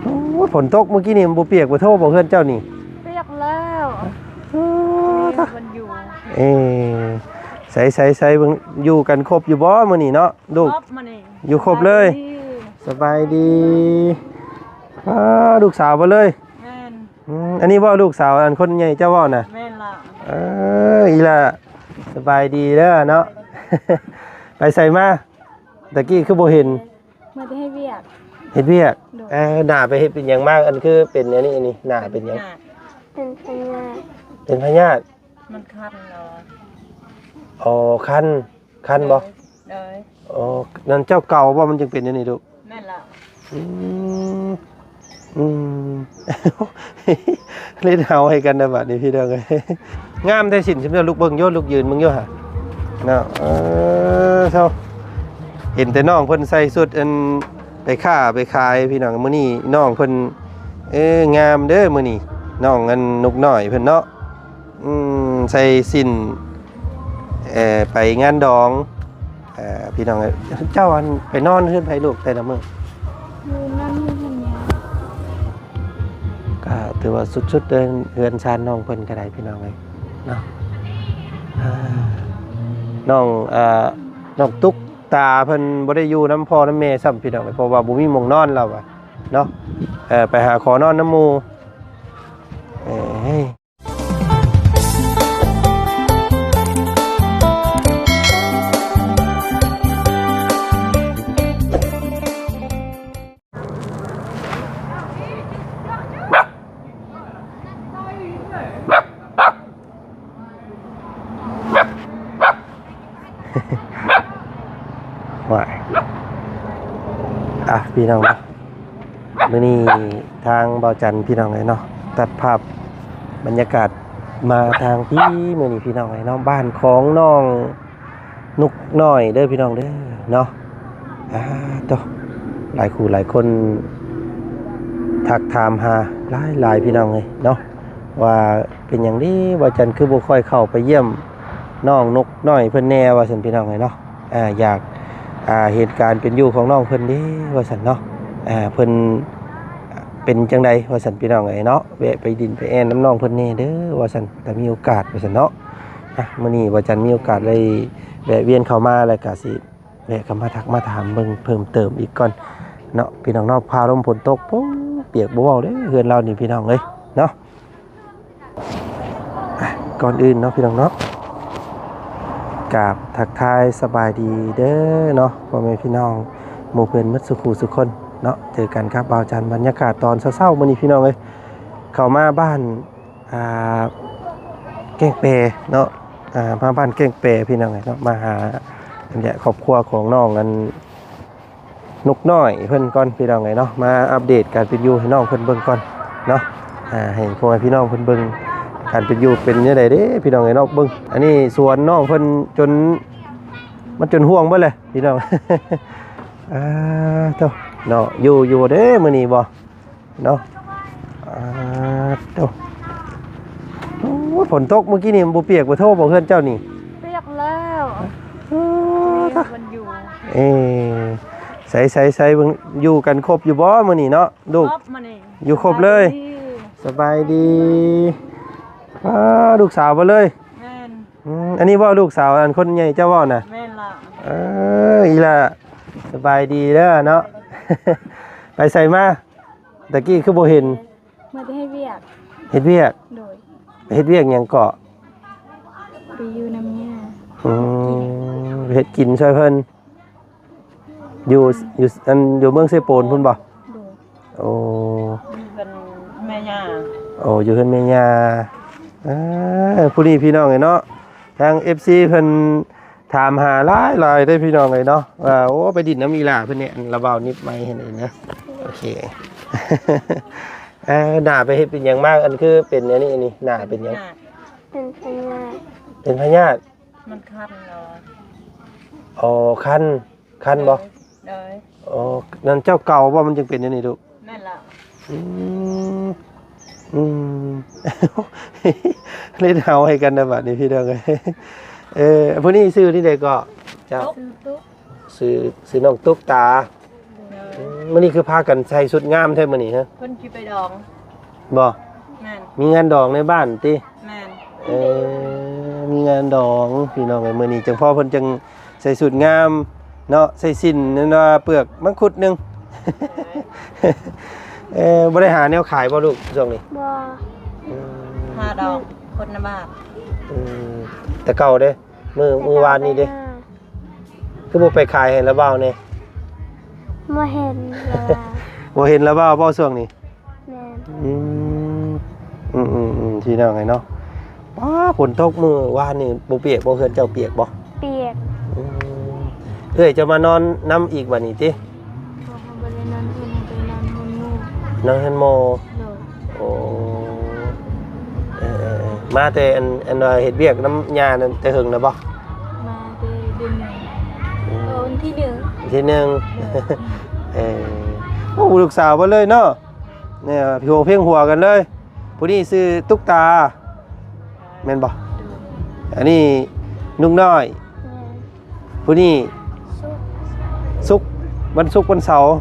โอ้ฝนตกเมื่อกี้นี่บ่เปียกบ่โทษบ่เฮือนเจ้านี่เปียกแล้วมันอยู่เอใส่เบิ่งอยู่กันครบอยู่บ่มื้อนี้เนาะลูกอยู่ครบเลยสบายดีลูกสาวบ่เลยแม่นอันนี้บ่ลูกสาวอันคนใหญ่เจ้าบ่น่ะแม่นล่ะอีล่ะสบายดีเด้อเนาะ ไปใส่มาตะกี้คือบ่เห็นมาได้ให้เวียกเฮ็ดเวียกหน้าไปเฮ็ดเป็นหยังมากอันคือเป็นอันนี้หน้าเป็นหยังเป็นพยาธิเป็นพยาธิมันคันเนาะอ๋อคันบ่อ๋อนั่นเจ้าเก่าบ่มันจึงเป็นอย่างนี้ลูกแม่นล่ะเล่นเฮาให้กันนะบัดนี้พี่น้องเอ้ยงามแต่สินสำหรับลูกเบิ่งโยนลูกยืนมึงโยหะเนาะเท่าเห็นแต่น้องเพิ่นใส่สุดอันไปค้าไปขายพี่น้องมื้อนี้น้องเพิ่นงามเด้อมื้อนี้น้องอันนกน้อยเพิ่นเนาะใส่สินไปงานดองพี่น้องเจ้าอันไปนอนเฮือนไผลูกแต่ละมื้อนั่นนี่เนี่ยก็ถือว่าสุดๆเดินเฮือนชานน้องเพิ่นก็ได้พี่น้องเอ้ยเนาะน้องตุ๊กตาเพิ่นบ่ได้อยู่น้ำพ่อน้ำแม่ซ้ำพี่น้องเพราะว่าบ่มีหม้องนอนแล้วอะเนาะไปหาขอนอนน้ำหมู่ว่าพี่น้องเนาะมื้อนี้ทางเบาจันพี่น้องเลยเนาะตัดภาพบรรยากาศมาทางพี่มื้อนี้พี่น้องเลยเนาะบ้านของน้องนุกน้อยเด้อพี่น้องเด้อเนาะต่อหลายคู่หลายคนทักถามหาหลายพี่น้องเลยเนาะว่าเป็นอย่างนี้เบาจันคือบ่ค่อยเข้าไปเยี่ยมน้องนุกน้อยเพิ่นแน่ว่าซั่นพี่น้องเลยเนาะอยากเหตุการณ์เป็นอยู่ของน้องเพิ่นเด้ว่าซั่นเนาะเพิ่นเป็นจังใดว่าซั่นพี่น้องเอ้ยเนาะแวะไปดินไปแอนน้ำน้องเพิ่นแน่เด้อว่าซั่นแต่มีโอกาสว่าซั่นเนาะมื้อนี้ว่าจันมีโอกาสได้แวะเวียนเข้ามาแล้วก็สิแวะเข้ามาทักมาถามเบิ่งเพิ่มเติมอีกก่อนเนาะพี่น้องเนาะพาลมฝนตกปุ๊บเปียกบ่เว้าเด้อเฮือนเรานี่พี่น้องเอ้ยเนาะก่อนอื่นเนาะพี่น้องเนาะกราบทักทายสบายดีเด้อเนาะพ่อแม่พี่น้องหมู่เพื่อนมิตรสุขุสุขคนเนาะเจอกันครับบ่าวจันบรรยากาศตอนเช้าๆมื้อนี้พี่น้องเอ้ยเข้ามาบ้านแก้งเปเนาะมาบ้านแก้งเปพี่น้องเอ้ยเนาะมาหาเนี่ยครอบครัวของน้องกันนกน้อยเพิ่นก่อนพี่น้องเอ้ยเนาะมาอัปเดตการเป็นอยู่ให้น้องเพิ่นเบิ่งก่อนเนาะให้พ่อแม่พี่น้องเพิ่นเบิ่งการเป็นอยู่เป็นยังไงเด้พี่น้องไอ้นอกเบิ้งอันนี้สวนน้องเพิ่นจนมันจนห่วงเบิ่เลยพี่น้องเท่าเนาะอยู่เด้มื้อนี้บ่เนาะเท่าโอ้ฝนตกเมื่อกี้นี่บ่เปียกบ่โทษบ่เฮือนเจ้านี่เปียกแล้วมันอยู่ใส่เบิ่งอยู่กันครบอยู่บ่มื้อนี้เนาะลูกอยู่ครบเลยสบายดีลูกสาวบ่เลยแม่นอันนี้บ่ลูกสาวอันคนใหญ่เจ้าบ่น่ะแม่นล่ะอีล่ะสบายดีเด้อเนาะ ไปใส่มาตะกี้คือบ่เห็นมาได้ให้เวียกเฮ็ดเวียกโดยเฮ็ดเวียกหยังเกาะไปอยู่น้ำเนี่ยเฮ็ดกินช่วยเพิ่นอยู่เมืองเซโปนพุ่นบ่โอ้เป็นแม่ย่าอยู่เพิ่นแม่ย่าผู้นี้พี่น้องไงเนาะทาง FC เพิ่นถามหาหลายได้พี่น้องไงเนาะว่าโอ้ไปดินน้ำอีหล่าเพิ่นเนี่ยระเบานิดไม่เห็นเลยนะโอเคหน้าไปเฮ็ดเป็นหยังมากอันคือเป็นอันนี้หน้าเป็นหยังเป็นพยาธิเป็นพยาธิมันคันเนาะคันบ่นั่นเจ้าเก่าบ่มันจึงเป็นอันนี้ลูกแม่นล่ะเล่นเฮาให้กันนะบัดนี้พี่น้องเอ้ยผู้นี้ซื้อที่ใดก็เจ้าซื้อน้องตุ๊กตา มื้อนี้คือพากันใส่ชุดงามแท้มื้อนี้ฮะ เพิ่นสิไปดอง บ่ แม่น มีงานดองในบ้านติ แม่น มีงานดองพี่น้องไอ้มื้อนี้จังพ่อเพิ่นจังใส่ชุดงามเนาะใส่สิ้นนั่นว่าเปลือกมังคุดหนึง บ่ได้หาแนวขายบ่ลูกช่วงนี้ บ่ หาดอกคนละบาท แต่เก่าเด้มื้อวานนี้เด้คือบ่ไปขายให้ละเบ้าแน่ บ่เห็นแล้ว บ่เห็นละเบ้าบ่ช่วงนี้ แม่น ที่น้องไงเนาะว้าฝนตกมื้อวานนี่บ่เปียกบ่เฮือนเจ้าเปียกบ่ เปียก เอ้ยจะมานอนน้ำอีกบัดนี้ติ บ่บ่ได้นอนเพิ่นไปนอนบนหมู่ นอนเฮือนโม โดย โอ้มาแต่อันว่าเฮ็ดเวียกน้ำยานั่นแต่หึงนะบ่ มาได้เดือนหนึ่งวันที่หนึ่ง ทีหนึง โอ้ลูกสาวบ่เลยเนาะเนี่ยพี่โหเพ่งหัวกันเลยผู้นี้ชื่อตุ๊กตาแม่นบ่อันนี้นุ่งน้อย แม่น ผู้นี้ สุก วันศุกร์วันเสาร์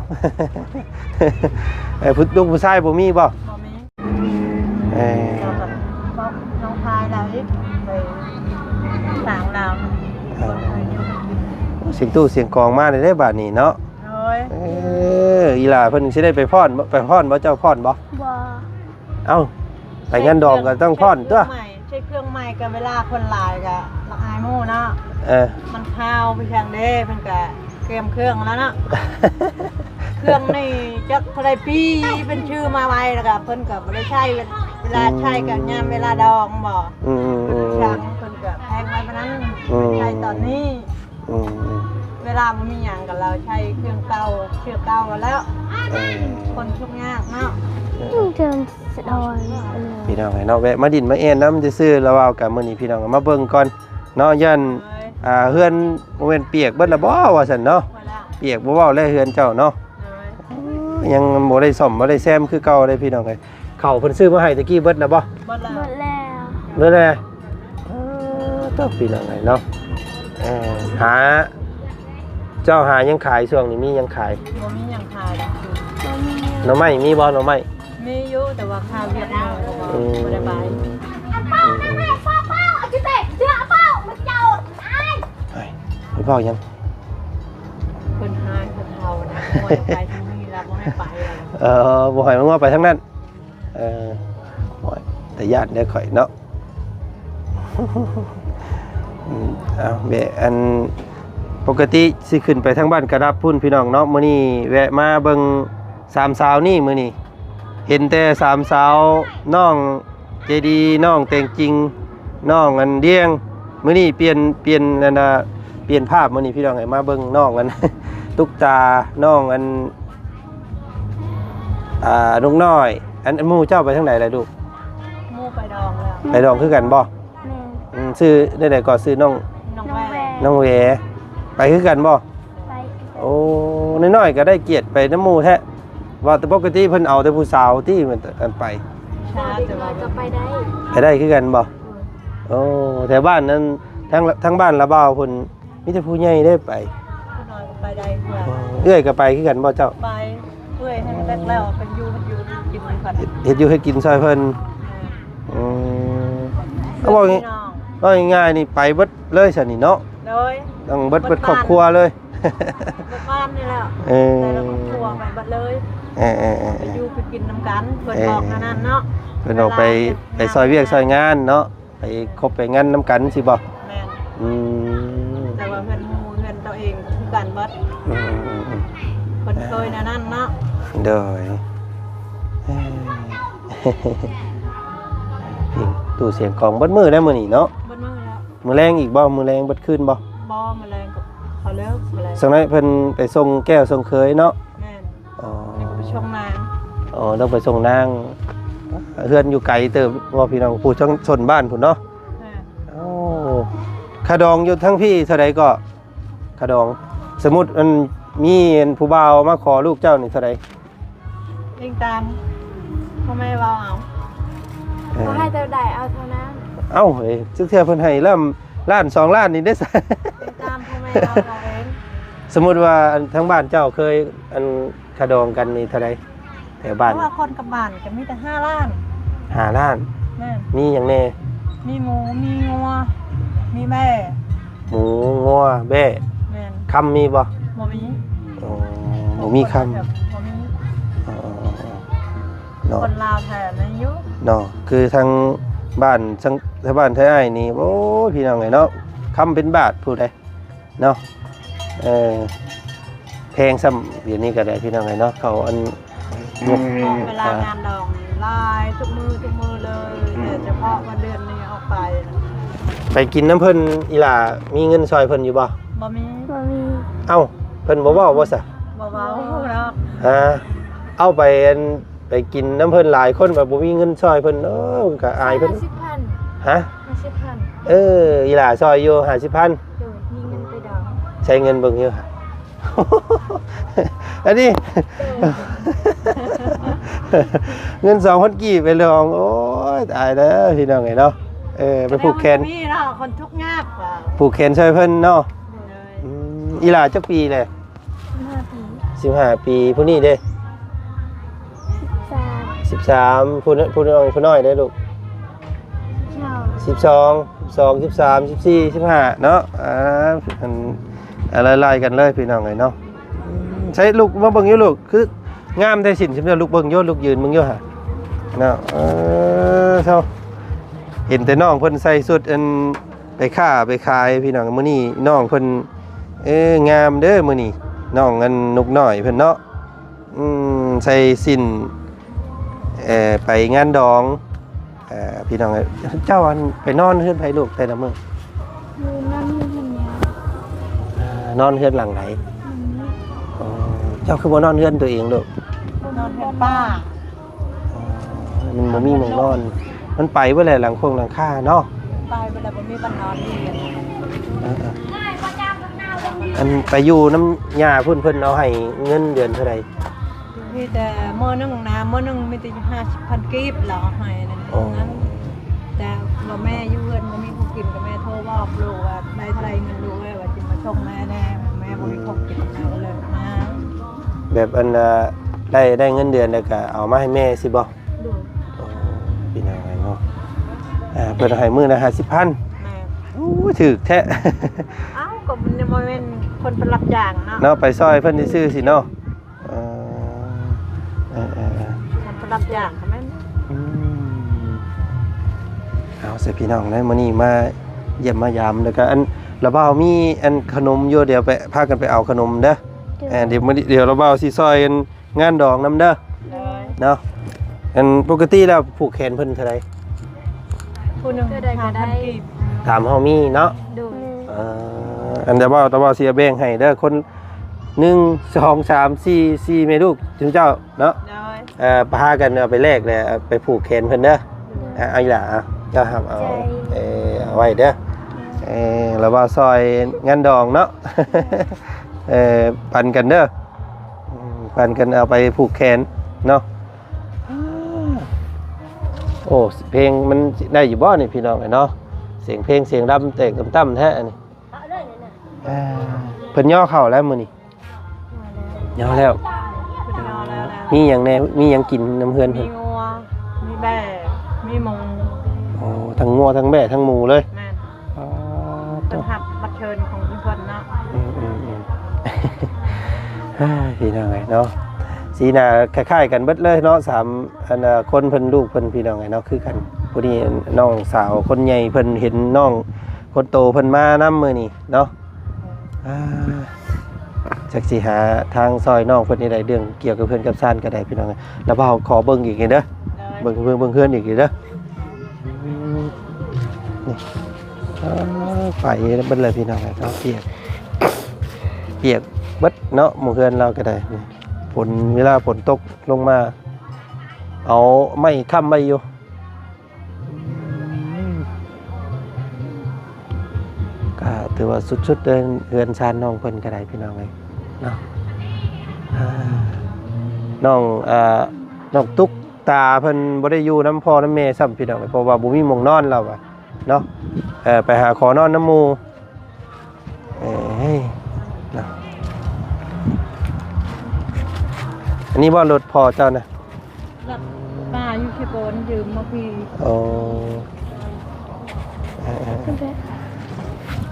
ผู้ลูกผู้ชายบ่มีบ่ บ่มี เอ้ เรากับน้องพายเราอีกไปสางเรา เสียงตู้เสียงกลองมาได้บาดนี้เนาะ โอ้ย อีหล่าเพิ่นสิได้ไปพรบ่เจ้าพรบ่ บ่ เอ้าไปงานดองก็ต้องพรตัว ใช้เครื่องใหม่กับเวลาคนหลายก็ละอายหมู่เนาะ เออ มันข้าวไปทางเด้เพิ่นก็เตรียมเครื่องแล้วเนาะ เครื่องนี่จักเท่าไรปีเป็นชื่อมาไว้แล้วก็เพิ่นก็บ่ได้ใช้เวลาใช้ก็ยามเวลาดองบ่ อืม ช่างเพิ่นก็แพงไว้ปานนั้นใช้ตอนนี้ เวลาบ่มีหยังกับเราใช้เครื่องเก่าเชือกเก่าแล้ว คนทุกข์ยากเนาะ เทิงสะดอน พี่น้องให้เนาะแวะมาดินมาแอนน้ำซื่อๆแล้วเว้ากันมื้อนี้พี่น้องก็มาเบิ่งก่อนเนาะยันเฮือนบ่แม่นเปียกเบิดละบ่ว่าซั่นเนาะ พอแล้ว เปียกบ่เว้าแล้วเฮือนเจ้าเนาะ เลย ยังบ่ได้ซ่อมบ่ได้แซมคือเก่าเลยพี่น้องเอ้ยข้าวเพิ่นซื้อมาให้ตะกี้เบิดแล้วบ่ บ่แล้ว หมดแล้ว เบิดแล้วต้องพี่น้องเอ้ยเนาะหาเจ้าหายังขายช่วงนี้มียังขาย บ่มีหยังขายแล้ว บ่มี หน่อไม้มีบ่หน่อไม้ มีอยู่แต่ว่าค่าเวียดนามก็บ่ได้ไป เฮ้ยไปเว้ายัง เพิ่นหายเพิ่นเฒ่านะบ่ได้ไปที่นี่แล้วบ่ให้ไปแล้ว บ่ให้มันว่าไปทางนั้นโอ้ยแต่ญาติได้ข่อยเนาะ เอาแวะอันปกติสิขึ้นไปทางบ้านกระดับพุ่นพี่น้องเนาะมื้อนี้แวะมาเบิ่งสามสาวนี่มื้อนี้เห็นแต่สามสาวน้องเจดีน้องแตงจริงน้องอันเดียงมื้อนี้เปลี่ยนนั่นน่ะเปลี่ยนภาพมื้อนี้พี่น้องให้มาเบิ่งน้องอัน ตุ๊กตาน้องอันน้องน้อยอันหมู่เจ้าไปทางไหนล่ะลูก หมู่ไปดองแล้ว ไปดองคือกันบ่ แม่ ชื่อได้ๆก็ซื้อน้อง น้อง น้อง แว แว น้องแหวไปคือกันบ่ ไป โอ้น้อยๆก็ได้เกียรติไปน้ำหมู่แท้ว่าแต่ปกติเพิ่นเอาแต่ผู้สาวที่มันอันไป ชาแต่ว่า ก็ไปได้ ไปได้คือกันบ่โอ้แถวบ้านนั้นทั้งบ้านละบ่าวเพิ่นมีแต่ผู้ใหญ่ได้ไป ผู้น้อยก็ไปได้เพื่อน เอื้อยก็ไปคือกันบ่เจ้า ไปเพื่อให้มันแรกแล้วเป็นอยู่กินมันก่อน เฮ็ดอยู่เฮ็ดกินซอยเพิ่นอืมเอาบอก พี่น้อง เอาง่ายๆนี่ไปเบิดเลยซั่นนี่เนาะ โดย ต้องเบิดครอบครัวเลย เบิดบ้านนี่แหละ เออ แต่ละครอบครัวไปเบิดเลย เออ ไปอยู่ไปกินน้ำกันเพิ่นบอกนั่นเนาะ เพิ่นออกไปซอยเวียกซอยงานเนาะไปคบไปงานน้ำกันสิบ่ แม่น อืม แต่ว่าเพิ่นหมู่เพิ่นตัวเองคือกันเบิดเพิ่นเคยนั่นเนาะ โดยตู้เสียงของเบิดมือได้มื้อนี้เนาะ เบิดมื้อแล้ว มื้อแรงอีกบ่มื้อแรงเบิดคืนบ่ บ่แมลงกับเขาเลิกแมลง สักหน่อยเพิ่นไปส่งแก้วส่งเคยเนาะ แม่น อ๋อ นี่ก็ไปชงนาง ต้องไปส่งนางเฮือนอยู่ไกลเติบว่าพี่น้องผู้ชนบ้านพุ่นเนาะ แม่น โอ้ค่าดองอยู่ทั้งพี่เท่าใดก็ค่าดอง สมมุติมันมีผู้บ่าวมาขอลูกเจ้านี่เท่าใด เองตามพ่อแม่เว้าเอา เขาให้เท่าใดเอาเท่านั้น เอ้าเฮ้ยซึกเทื่อเพิ่นให้ล้าน2ล้านนี่ได้ซะ เองตามพ่อแม่เว้าเอาเอง สมมุติว่าทั้งบ้านเจ้าเคยอันคาดองกันนี่เท่าใดแถว เพ บ้าน ราะว่าคนกับบ้านก็มีแต่5 ล้าน 5 ล้าน แม่น มีหยังแน่ มีหมูมีงัวมีแม่ หมูงัวแบ้ แม่น คำมีบ่ บ่มี อ๋อบ่มีคำ บ่มี อ๋อเนาะ คนลาวแท้นะอยู่ เนาะคือทางบ้านทางบ้านไทยอ้ายนี่โอ้ยพี่น้องไงเนาะคำเป็นบาทพูดได้เนาะแพงซ้ำเดี๋ยวนี้ก็ได้พี่น้องไงเนาะเขาอันงบ เวลางานดองลายทุกมือเลยแต่เฉพาะวันเดือนนี้ออกไป ไปกินน้ำเพิ่นอีหล่ามีเงินซอยเพิ่นอยู่บ่ บ่มี บ่มี เอ้าเพิ่นบ่เว้าบ่ซะ บ่เว้าเนาะ เอาไปอันไปกินน้ำเพิ่นหลายคนแบบบ่มีเงินซอยเพิ่นก็อายเพิ่น 50,000 ฮะ 50,000 อีหล่าซอยอยู่50,000 โดยมีเงินไปดอง ใช้เงินเบิ่งอยู่ค่ะ อันนี้ เงิน2,000กีบไปลองโอ้ยตายแล้วพี่น้องไงเนาะไปผูกแขน มีเนาะคนทุกข์ยากว่า ผูกแขนช่วยเพิ่นเนาะ เลย อีหลาจักปีเลย 15 ปี 15 ปีผู้นี้เด้ 13ผู้น้อยเด้ลูก 12 13 14 15เนาะอะไรๆกันเลยพี่น้องไงเนาะใช้ลูกมาเบิ่งอยู่ลูกคืองามแต่สินใช่มั้ยลูกเบิ่งอยู่ลูกยืนมึงอยู่ห่าเนาะเท่าเห็นแต่น้องเพิ่นใส่สุดอันไปค้าไปขายพี่น้องมื้อนี้น้องเพิ่นงามเด้อมื้อนี้น้องอันนุกน้อยเพิ่นเนาะใส่สินไปงานดองพี่น้องเจ้าอันไปนอนเฮือนไผลูกแต่ละมื้อ อยู่นั่นอยู่เพิ่นเนี่ย นอนเฮือนหลังไหนเจ้าคือบ่นอนเฮือนตัวเองลูก นอนเป็นป้า มันบ่มีหม้องนอน มันไปเบ่แหละหลังโคงหลังคาเนาะ ตายไปแล้วบ่มีบ้านนอนนี่กัน อันไปอยู่น้ำยาเพิ่นเอาให้เงินเดือนเท่าไหร่ มีแต่มื้อนึงนะมื้อนึงมีแต่50,000กีบแล้วเอาให้นั่นนั้นแต่ว่าแม่อยู่เฮือนบ่มีผู้กินก็แม่โทรบอกลูกว่าได้เท่าไหร่เงินลูกว่าสิมาส่งแม่แน่แม่บ่มีของกินแล้วเลยนะ แบบอันได้เงินเดือนแล้วก็เอามาให้แม่สิบ่ ดู พี่น้องเนาะเพิ่นให้มื้อละ50,000 แม่ โอ้ยถูกแท้ เอ้าก็มันยังบ่แม่นคนเป็นรับจ้างเนาะ เนาะไปซอยเพิ่นซื่อๆสิเนาะคนเป็นรับจ้างก็แม่น เอาเสิพี่น้องได้มื้อนี้มาเยี่ยมมายามแล้วก็อันระเบ้ามีอันขนมอยู่เดี๋ยวไปพากันไปเอาขนมเด้อเดี๋ยวระเบ้าสิซอยอันงานดองนํเด้อ เลย เนาะอันปกติแล้วผูกแขนเพิ่นเท่าไหร่ ผู้หนึง5,000กีบ ถามเฮามีเนาะ ดู อันเดี๋ยวระเบ้าสิแบ่งให้เด้อคน1 2 3 4 4แม่ลูกถึงเจ้าเนาะ เลย พากันเอาไปแลกเลยเอาไปผูกแขนเพิ่นเด้อเอาอีหล่ะเจ้าครับเอาเอาไว้เด้อแล้วว่าซอยงานดองเนาะ ปันกันเด้อปันกันเอาไปผูกแขนเนาะโอ้เพลงมันได้อยู่บ่นี่พี่น้องเนาะเสียงเพลงเสียงดำเตะต่ำๆแท้อันนี้เพิ่นย่อเข่าแล้วมื้อนี้ย่อแล้ว เป็นนอนแล้ว มีหยังแน่มีหยังกินน้ำเฮือน มี เพิ่น งัวมีแบ่มีหมู โอ้ทั้งงัวทั้งแบะทั้งหมูเลย แม่นต้องหับบัตรเชิญของทุกคนเนาะ พี่น้องไงเนาะสีหน้าคล้ายๆกันเบิดเลยเนาะสามอันคนเพิ่นลูกเพิ่นพี่น้องไงเนาะคือกันผู้นี้น้องสาวคนใหญ่เพิ่นเห็นน้องคนโตเพิ่นมานำมื้อนี้เนาะจักสิหาทางซอยน้องเพิ่นนี่ได้เรื่องเกี่ยวกับเพิ่นกับซ่านก็ได้พี่น้องแล้วเฮาขอเบิ่งอีกเด้อเบิ่งเพื่อนอีกเด้อนี่ไปเบิดเลยพี่น้องเนาะเปียกเบิดเนาะหมู่เพื่อนเราก็ได้ฝนเวลาฝนตกลงมาเอาไม่ค้ำไว้อยู่ก็ถือว่าสุดๆเดินเฮือนชานน้องเพิ่นก็ได้พี่น้องเลยเนาะน้องตุ๊กตาเพิ่นบ่ได้อยู่น้ำพ่อน้ำแม่ซ้ำพี่น้องเพราะว่าบ่มีหม้องนอนแล้วอะเนาะไปหาขอนอนน้ำหมู่เนาะ นนี้ว่ารถพอเจ้านะ แล้วป้าอยู่ที่โบนยืมมาพี่ โอ้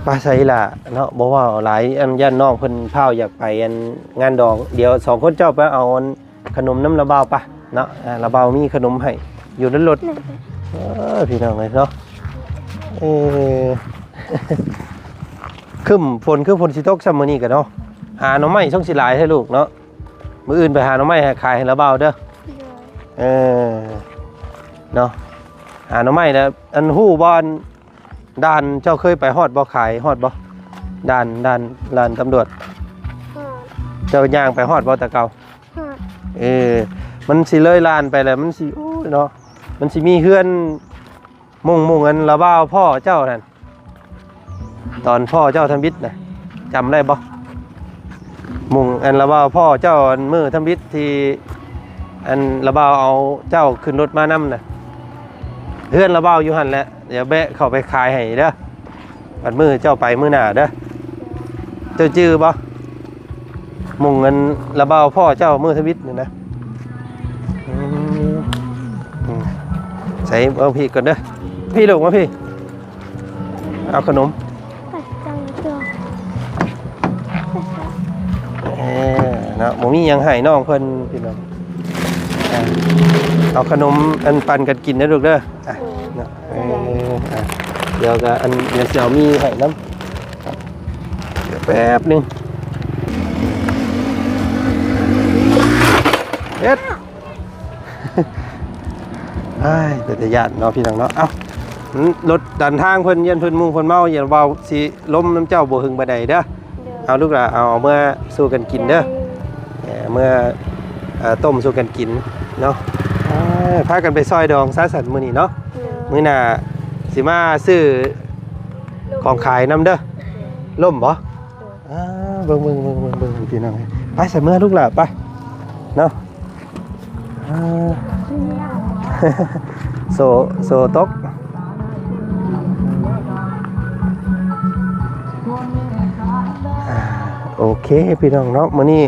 ป้าใช่ล่ะเนาะบอกว่าหลายอันย่านน้องเพิ่นพาวอยากไปอันงานดองเดี๋ยว2คนเจ้าไปเอาขนมน้ำระเบาปะเนาะระเบามีขนมให้อยู่ในรถพี่น้องเลยเนาะฝนคือฝนสิตกซ้ำมื้อนี้ก็เนาะหาหน่อไม้ช่องสิหลายให้ลูกเนาะมื้ออื่นไปหาหน่อไม้ให้ขายให้ระเบาเด้อเนาะหาหน่อไม้แล้วอันฮู้บ่ด่านเจ้าเคยไปฮอดบ่ขายฮอดบ่ด่านลานตำรวจเจ้าย่างไปฮอดบ่แต่เก่ามันสิเลยลานไปแล้วมันสิโอ้ยเนาะมันสิมีเฮือนมุ่งอันระบ้าวพ่อเจ้านั่นตอนพ่อเจ้าทำบิดน่ะจำได้บ่มุ่งอันระบ้าวพ่อเจ้าอันมือทำบิดที่อันระบ้าวเอาเจ้าขึ้นรถมานำน่ะเฮือนระบ้าวอยู่หั่นแหละเดี๋ยวแบะเข้าไปขายให้เด้อบัดมือเจ้าไปมื้อหน้าเด้อเจ้าจื้อบ่มุ่งเงินระบ้าวพ่อเจ้ามือทำบิดนี่นะใส่เอาพี่ก่อนเด้อพี่ลูกมาพี่เอาขนมนะหมูมียังให้น้องเพิ่นพี่น้องเอาขนมอันปันกันกินนะลูกเด้อเดี๋ยวก็อันเดี๋ยวเสี่ยวมีให้น้ำเดี๋ยวแป๊บนึงเอ็ดเป็นแต่ญาติเนาะพี่น้องเนาะเอ้ารถดันทางเพิ่นเย็นเพิ่นมุ่งเพิ่นเมาอย่าเบาสิล้มน้ำเจ้าบ่หึงบ่ได้เด้อเอาลูกหลานเอาเมื่อสู้กันกินเด้อเมื่อต้มสู้กันกินเนาะพากันไปซอยดองซะสันมื้อนี้เนาะมื้อหน้าสิมาซื้อของขายนำเด้อล่มบ่เบิ่งพี่น้องไปใส่เมื่อลูกหลานไปเนาะโซตกโอเคพี่น้องเนาะมื้อนี้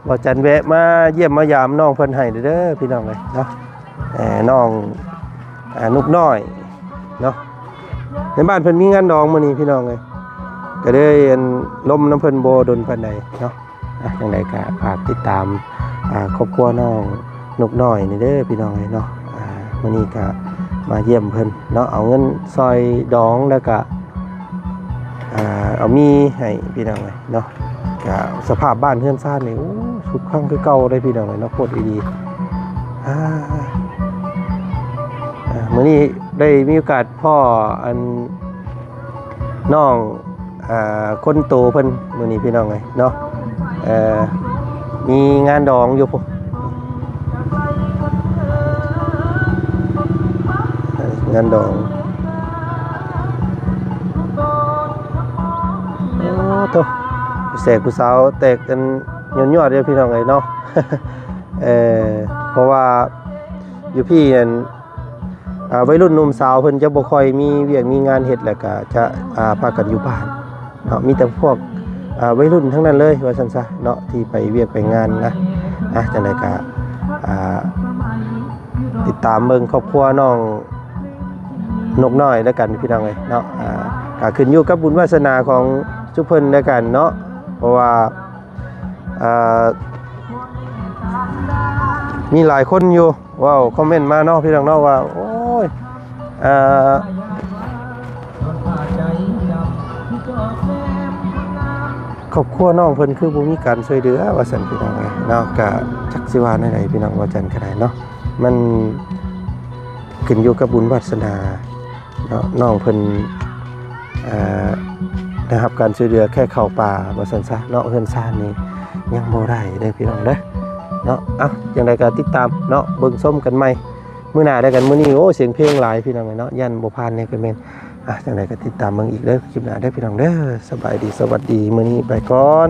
บ่จันแวะมาเยี่ยมมายามน้องเพิ่นให้เด้อพี่น้องเลยเนาะน้องนุกน้อยเนาะในบ้านเพิ่นมีงานดองมื้อนี้พี่น้องเลยก็เลยลมน้ำเพิ่นบ่ดนปานใดเนาะจังไดก็ฝากติดตามครอบครัวน้องนุกน้อยนี่เด้อพี่น้องเลยเนาะมื้อนี้ก็มาเยี่ยมเพิ่นเนาะเอาเงินซอยดองแล้วก็เอามีให้พี่น้องเลยเนาะก็สภาพบ้านเฮือนซ่านนี่โอ้สุดครั้งคือเก่าเลยพี่น้องเลยเนาะโคตรดีมื้อนี้ได้มีโอกาสพ่ออันน้องคนโตเพิ่นมื้อนี้พี่น้องเลยเนาะมีงานดองอยู่พุ่นงานดองโตเสกผู้สาวแตกกันยอดๆเด้อพี่น้องเอ้ยเนาะเพราะว่าอยู่พี่นั่นวัยรุ่นหนุ่มสาวเพิ่นจะบ่ค่อยมีเวียกมีงานเฮ็ดแล้วก็จะพากันอยู่บ้านเนาะมีแต่พวกวัยรุ่นทั้งนั้นเลยว่าซั่นซะเนาะที่ไปเวียกไปงานนะจังได๋ก็ติดตามเบิ่งครอบครัวน้องนกน้อยแล้วกันพี่น้องเอ้ยเนาะก็ขึ้นอยู่กับบุญวาสนาของทุกเพิ่นแล้วกันเนาะเพราะว่ามีหลายคนอยู่ว้าวคอมเมนต์มาเนาะพี่น้องเนาะว่าโอ้ยครอบครัวน้องเพิ่นคือบ่มีการช่วยเหลือว่าซั่นพี่น้องเอ้ยเนาะก็จักสิว่าได้พี่น้องว่าจังก็ได้เนาะมันขึ้นอยู่กับบุญวาสนาเนาะน้องเพิ่นนะครับการช่วยเหลือแค่เข้าป่าบ่ซั่นซะเนาะเฮือนซ่านนี่ยังบ่ได้เด้อพี่น้องเด้อเนาะจังได๋ก็ติดตามเนาะเบิ่งชมกันใหม่มื้อหน้าได้กันมื้อนี้โอ้เสียงเพลงหลายพี่น้องเนาะยันบ่ผ่านนี่ก็แม่นจังได๋ก็ติดตามเบิ่งอีกเด้อคลิปหน้าเด้อพี่น้องเด้อสบายดีสวัสดีมื้อนี้ไปก่อน